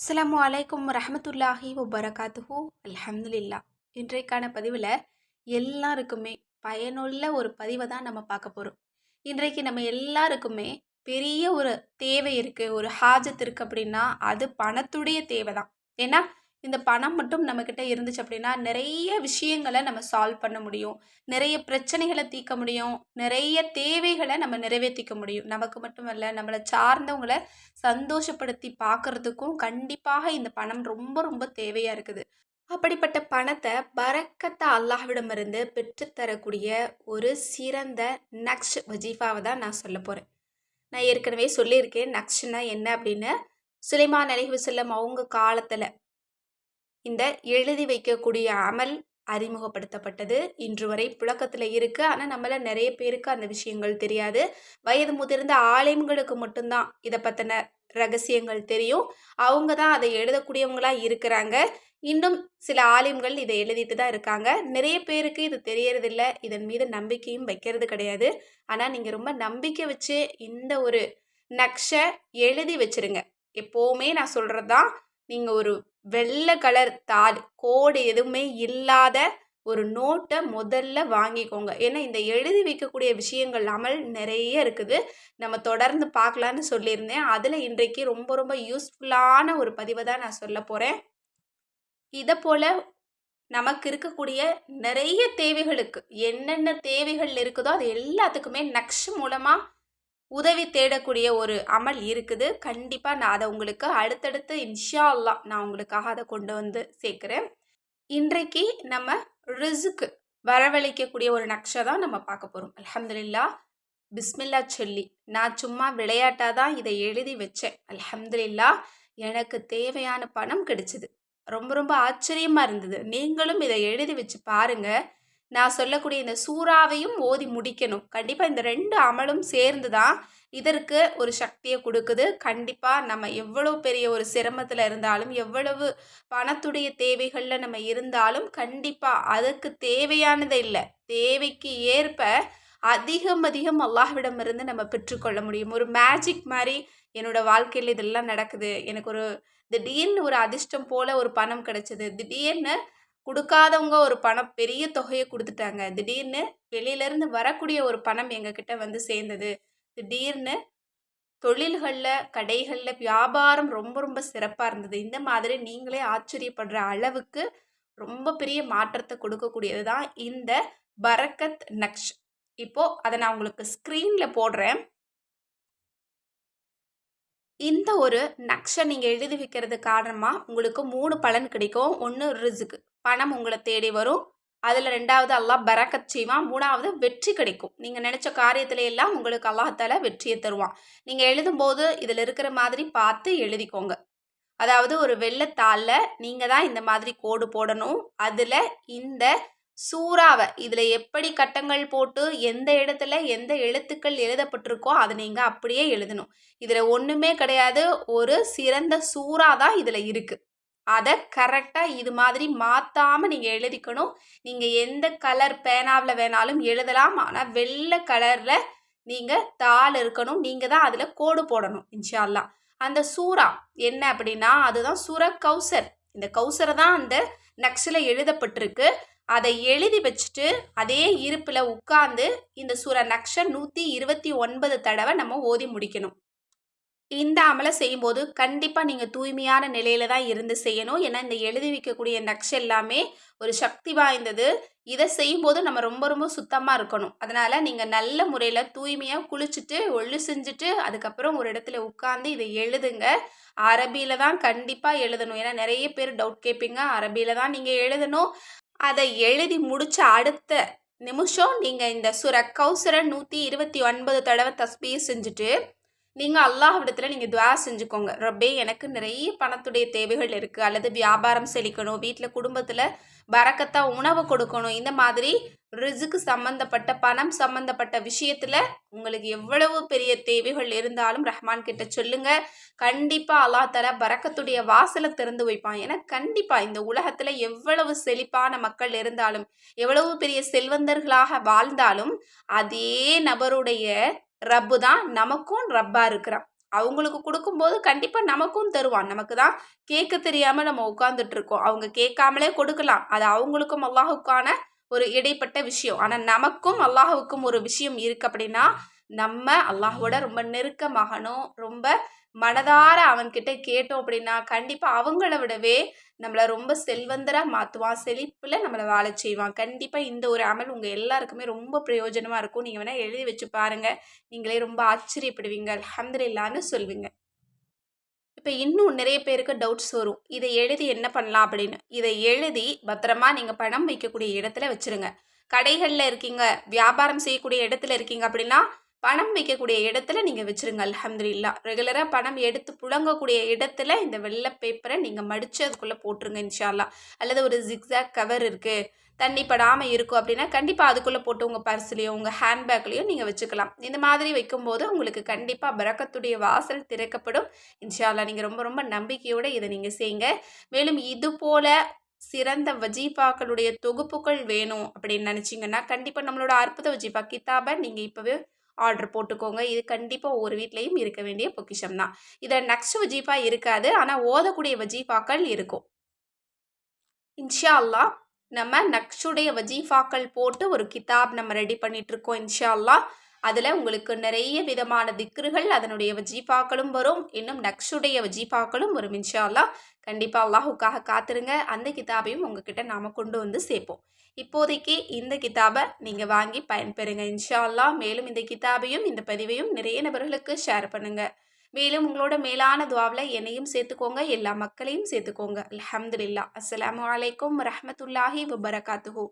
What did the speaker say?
அஸ்ஸலாமு அலைக்கும் ரஹமத்துல்லாஹி வபரகாத்துஹு அல்ஹம்துலில்லா. இன்றைக்கான பதிவில் எல்லாருக்குமே பயனுள்ள ஒரு பதிவை தான் நம்ம பார்க்க போகிறோம். இன்றைக்கு நம்ம எல்லாருக்குமே பெரிய ஒரு தேவை இருக்குது, ஒரு ஹாஜத் இருக்குது அப்படின்னா அது பணத்துடைய தேவை தான். ஏன்னா இந்த பணம் மட்டும் நம்மக்கிட்ட இருந்துச்சு அப்படின்னா நிறைய விஷயங்களை நம்ம சால்வ் பண்ண முடியும், நிறைய பிரச்சனைகளை தீர்க்க முடியும், நிறைய தேவைகளை நம்ம நிறைவேற்றிக்க முடியும். நமக்கு மட்டுமல்ல, நம்மளை சார்ந்தவங்களை சந்தோஷப்படுத்தி பார்க்கறதுக்கும் கண்டிப்பாக இந்த பணம் ரொம்ப ரொம்ப தேவையாக இருக்குது. அப்படிப்பட்ட பணத்தை பரக்கத்த அல்லாஹ்விடமிருந்து பெற்றுத்தரக்கூடிய ஒரு சிறந்த நக்ஷ் வஜீஃபாவை தான் நான் சொல்ல போகிறேன். நான் ஏற்கனவே சொல்லியிருக்கேன் நக்ஷ்னா என்ன அப்படின்னு. சுலைமான் அலைஹிவஸல்லம் அவங்க காலத்தில் இந்த எழுதி வைக்கக்கூடிய அமல் அறிமுகப்படுத்தப்பட்டது. இன்று வரை புழக்கத்தில் இருக்குது. ஆனால் நம்மள நிறைய பேருக்கு அந்த விஷயங்கள் தெரியாது. வயது முதிர்ந்த ஆலிம்களுக்கு மட்டும்தான் இதை பற்றின ரகசியங்கள் தெரியும். அவங்க தான் அதை எழுதக்கூடியவங்களா இருக்கிறாங்க. இன்னும் சில ஆலிம்கள் இதை எழுதிட்டு தான் இருக்காங்க. நிறைய பேருக்கு இது தெரியறதில்ல, இதன் மீது நம்பிக்கையும் வைக்கிறது கிடையாது. ஆனால் நீங்கள் ரொம்ப நம்பிக்கை வச்சு இந்த ஒரு நக்ஷை எழுதி வச்சிருங்க. எப்போவுமே நான் சொல்கிறது தான், நீங்கள் ஒரு வெள்ளை கலர் தாள் கோடு எதுவுமே இல்லாத ஒரு நோட்டை முதல்ல வாங்கிக்கோங்க. ஏன்னா இந்த எழுதி வைக்கக்கூடிய விஷயங்கள் அமல் நிறைய இருக்குது. நம்ம தொடர்ந்து பார்க்கலான்னு சொல்லியிருந்தேன். அதில் இன்றைக்கு ரொம்ப ரொம்ப யூஸ்ஃபுல்லான ஒரு பதிவை தான் நான் சொல்ல போகிறேன். இதை போல் நமக்கு இருக்கக்கூடிய நிறைய தேவைகளுக்கு என்னென்ன தேவைகள் இருக்குதோ அது எல்லாத்துக்குமே நக்ஷ் மூலமாக உதவி தேடக்கூடிய ஒரு அமல் இருக்குது. கண்டிப்பாக நான் அதை உங்களுக்கு அடுத்தடுத்து இன்ஷா அல்லாஹ் நான் உங்களுக்காக அதை கொண்டு வந்து சேர்க்குறேன். இன்றைக்கு நம்ம ரிஸ்க் வரவழைக்கக்கூடிய ஒரு நக்ஷை தான் நம்ம பார்க்க போகிறோம். அல்ஹம்துலில்லாஹ், பிஸ்மில்லா சொல்லி நான் சும்மா விளையாட்டாக தான் இதை எழுதி வச்சேன். அல்ஹம்துலில்லாஹ், எனக்கு தேவையான பணம் கிடைச்சிது. ரொம்ப ரொம்ப ஆச்சரியமாக இருந்தது. நீங்களும் இதை எழுதி வச்சு பாருங்கள். நான் சொல்லக்கூடிய இந்த சூறாவையும் ஓதி முடிக்கணும். கண்டிப்பாக இந்த 2 அமலும் சேர்ந்து தான் இதற்கு ஒரு சக்தியை கொடுக்குது. கண்டிப்பாக நம்ம எவ்வளோ பெரிய ஒரு சிரமத்தில் இருந்தாலும், எவ்வளவு பணத்துடைய தேவைகளில் நம்ம இருந்தாலும், கண்டிப்பாக அதுக்கு தேவையானது இல்லை, தேவைக்கு ஏற்ப அதிகம் அதிகம் அல்லாஹ்விடமிருந்து நம்ம பெற்றுக்கொள்ள முடியும். ஒரு மேஜிக் மாதிரி என்னோட வாழ்க்கையில் இதெல்லாம் நடக்குது. எனக்கு ஒரு திடீர்னு ஒரு அதிர்ஷ்டம் போல் ஒரு பணம் கிடைச்சது. திடீர்னு கொடுக்காதவங்க ஒரு பணம் பெரிய தொகையை கொடுத்துட்டாங்க. திடீர்னு வெளியிலேருந்து வரக்கூடிய ஒரு பணம் எங்ககிட்ட வந்து சேர்ந்தது. திடீர்னு தொழில்களில் கடைகளில் வியாபாரம் ரொம்ப ரொம்ப சிறப்பாக இருந்தது. இந்த மாதிரி நீங்களே ஆச்சரியப்படுற அளவுக்கு ரொம்ப பெரிய மாற்றத்தை கொடுக்கக்கூடியது தான் இந்த பரக்கத் நக்ஷ். இப்போது அதை நான் உங்களுக்கு ஸ்க்ரீனில் போடுறேன். இந்த ஒரு நக்ஷை நீங்கள் எழுதி வைக்கிறது காரணமாக உங்களுக்கு 3 பலன் கிடைக்கும். 1 ரிஸ்க், பணம் உங்களை தேடி வரும். அதில் 2வது அல்லாஹ் பரக்கத் செய்வான். 3வது வெற்றி கிடைக்கும். நீங்கள் நினச்ச காரியத்தில எல்லாம் உங்களுக்கு அல்லாஹ்தால வெற்றியை தருவான். நீங்கள் எழுதும்போது இதில் இருக்கிற மாதிரி பார்த்து எழுதிக்கோங்க. அதாவது ஒரு வெள்ளைத்தாளில் நீங்கள் தான் இந்த மாதிரி கோடு போடணும். அதில் இந்த சூறாவை இதில் எப்படி கட்டங்கள் போட்டு எந்த இடத்துல எந்த எழுத்துக்கள் எழுதப்பட்டிருக்கோ அதை நீங்கள் அப்படியே எழுதணும். இதில் ஒன்றுமே கிடையாது, ஒரு சிறந்த சூறா தான் இதில் இருக்குது. அதை கரெக்டாக இது மாதிரி மாற்றாமல் நீங்கள் எழுதிக்கணும். நீங்கள் எந்த கலர் பேனாவில் வேணாலும் எழுதலாம். ஆனால் வெள்ளை கலரில் நீங்கள் தாள் இருக்கணும். நீங்கள் தான் அதில் கோடு போடணும் இன்ஷா அல்லாஹ். அந்த சூறா என்ன அப்படின்னா அதுதான் சூரா கௌசர். இந்த கௌசரை தான் அந்த நக்ஷில் எழுதப்பட்டிருக்கு. அதை எழுதி வச்சுட்டு அதே இருப்பில் உட்கார்ந்து இந்த சூரா நக்ஷை 129 தடவை நம்ம ஓதி முடிக்கணும். இந்த அமலை செய்யும்போது கண்டிப்பாக நீங்கள் தூய்மையான நிலையில தான் இருந்து செய்யணும். ஏன்னா இந்த எழுதி வைக்கக்கூடிய நக்ஷ் எல்லாமே ஒரு சக்தி வாய்ந்தது. இதை செய்யும்போது நம்ம ரொம்ப ரொம்ப சுத்தமாக இருக்கணும். அதனால் நீங்கள் நல்ல முறையில் தூய்மையாக குளிச்சுட்டு ஒழு செஞ்சுட்டு அதுக்கப்புறம் ஒரு இடத்துல உட்காந்து இதை எழுதுங்க. அரபியில் தான் கண்டிப்பாக எழுதணும். ஏன்னா நிறைய பேர் டவுட் கேட்பீங்க, அரபியில் தான் நீங்கள் எழுதணும். அதை எழுதி முடிச்ச அடுத்த நிமிஷம் நீங்கள் இந்த சூரா கௌசரை 129 தடவை தஸ்பீஹ் செஞ்சுட்டு நீங்கள் அல்லாஹ்விடத்தில் நீங்கள் துஆ செஞ்சுக்கோங்க. ரப்பே, எனக்கு நிறைய பணத்துடைய தேவைகள் இருக்குது, அல்லது வியாபாரம் செழிக்கணும், வீட்டில் குடும்பத்தில் பரக்கத்தா உணவு கொடுக்கணும், இந்த மாதிரி ரிஸ்க்கு சம்மந்தப்பட்ட பணம் சம்மந்தப்பட்ட விஷயத்தில் உங்களுக்கு எவ்வளவு பெரிய தேவைகள் இருந்தாலும் ரஹ்மான் கிட்ட சொல்லுங்க. கண்டிப்பாக அல்லாஹ் தஆலா பரக்கத்துடைய வாசலை திறந்து வைப்பான். ஏன்னா கண்டிப்பாக இந்த உலகத்தில் எவ்வளவு செழிப்பான மக்கள் இருந்தாலும், எவ்வளவு பெரிய செல்வந்தர்களாக வாழ்ந்தாலும், அதே நபருடைய ரப்பு தான் நமக்கும் ரப்பா இருக்கிறான். அவங்களுக்கு கொடுக்கும்போது கண்டிப்பா நமக்கும் தருவான். நமக்கு தான் கேட்க தெரியாம நம்ம உட்கார்ந்துட்டு இருக்கோம். அவங்க கேட்காமலே கொடுக்கலாம். அது அவங்களுக்கும் அல்லாஹ்வுக்கான ஒரு இடைப்பட்ட விஷயம். ஆனா நமக்கும் அல்லாஹ்வுக்கும் ஒரு விஷயம் இருக்கு அப்படின்னா, நம்ம அல்லாஹ்வோட ரொம்ப நெருக்கமாகணும். ரொம்ப மனதார அவன்கிட்ட கேட்டோம் அப்படின்னா, கண்டிப்பா அவங்கள விடவே நம்மள ரொம்ப செல்வந்தரா மாத்துவான். செழிப்புல நம்மள வாழச் செய்வான். கண்டிப்பா இந்த ஒரு அமல் உங்க எல்லாருக்குமே ரொம்ப பிரயோஜனமா இருக்கும். நீங்க வேணா எழுதி வச்சு பாருங்க. நீங்களே ரொம்ப ஆச்சரியப்படுவீங்க. அல்ஹம்துலில்லாஹ்ன்னு சொல்வீங்க. இப்ப இன்னும் நிறைய பேருக்கு டவுட்ஸ் வரும். இதை எழுதி என்ன பண்ணலாம் அப்படின்னு. இதை எழுதி பத்திரமா நீங்க பணம் வைக்கக்கூடிய இடத்துல வச்சுருங்க. கடைகள்ல இருக்கீங்க, வியாபாரம் செய்யக்கூடிய இடத்துல இருக்கீங்க அப்படின்னா, பணம் வைக்கக்கூடிய இடத்துல நீங்க வச்சுருங்க. அல்ஹம்துலில்லாஹ். ரெகுலரா பணம் எடுத்து புழங்கக்கூடிய இடத்துல இந்த வெள்ள பேப்பர நீங்க மடிச்சு அதுக்குள்ள போட்டுருங்க இன்ஷா அல்லாஹ். அல்லது ஒரு ஜிக்ஸாக் கவர் இருக்கு. தண்ணி படாம இருக்கும் அப்படின்னா, கண்டிப்பா அதுக்குள்ள போட்டு உங்க பர்ஸ்லயோ, உங்க ஹேண்ட்பேக்லயோ நீங்க வச்சுக்கலாம். இந்த மாதிரி வைக்கும்போது உங்களுக்கு கண்டிப்பா பரக்கத்துடைய வாசல் திறக்கப்படும். இன்ஷா அல்லாஹ் நீங்க ரொம்ப ரொம்ப நம்பிக்கையோட இத நீங்க செய்யுங்க. மேலும் இது போல சிறந்த வஜீஃபாக்களுடைய தொகுப்புகள் வேணும் அப்படின்னு நினைச்சீங்கன்னா, கண்டிப்பா நம்மளோட அற்புத வஜீஃபா கிதாப நீங்க இப்பவே ஆர்டர் போட்டுக்கோங்க. இது கண்டிப்பா ஒவ்வொரு வீட்லயும் இருக்க வேண்டிய பொக்கிஷம் தான். இதில நக்ஷ் வஜீஃபா இருக்காது. ஆனா ஓதக்கூடிய வஜீஃபாக்கள் இருக்கும். இன்ஷா அல்லாஹ் நம்ம நக்ஷுடைய வஜீஃபாக்கள் போட்டு ஒரு கிதாப் நம்ம ரெடி பண்ணிட்டுருக்கோம் இன்ஷா அல்லாஹ். அதில உங்களுக்கு நிறைய விதமான திக்ருகள், அதனுடைய வஜீஃபாக்களும் வரும். இன்னும் நக்ஷுடைய வஜீஃபாக்களும் வரும் இன்ஷா அல்லாஹ். கண்டிப்பா அல்லாஹுக்காக காத்திருங்க. அந்த கிதாபையும் உங்ககிட்ட நாம கொண்டு வந்து சேர்ப்போம். இப்போதைக்கு இந்த கிதாப நீங்க வாங்கி பயன்பெறுங்க இன்ஷா அல்லாஹ். மேலும் இந்த கிதாபையும், இந்த பதிவையும் நிறைய நபர்களுக்கு ஷேர் பண்ணுங்க. மேலும் உங்களோட மேலான துவாவுல என்னையும் சேர்த்துக்கோங்க. எல்லா மக்களையும் சேர்த்துக்கோங்க. அல்ஹம்துலில்லாஹ். அஸ்ஸலாமு அலைக்கும் வரஹ்மத்துல்லாஹி வபரகாத்துஹு.